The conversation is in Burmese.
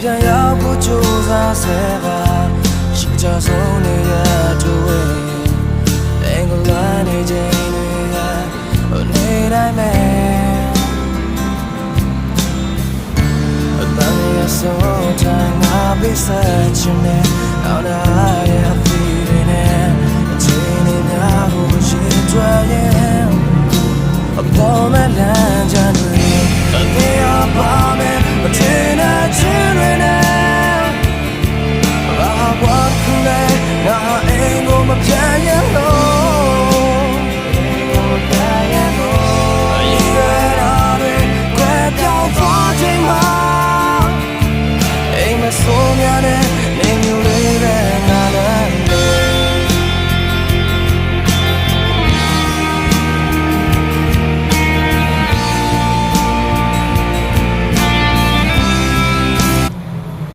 ပြန်ရောက်ဖို့ကြိုးစားဆဲပါရှိကြဆုံးနေရတူဝေးအင်္ဂလန်နေခြင်းတွေကနေတိုင်းပဲအတန်ရဆုံးတိုင်းငါပေးဆက်ချင်တယ်နောက်လာရ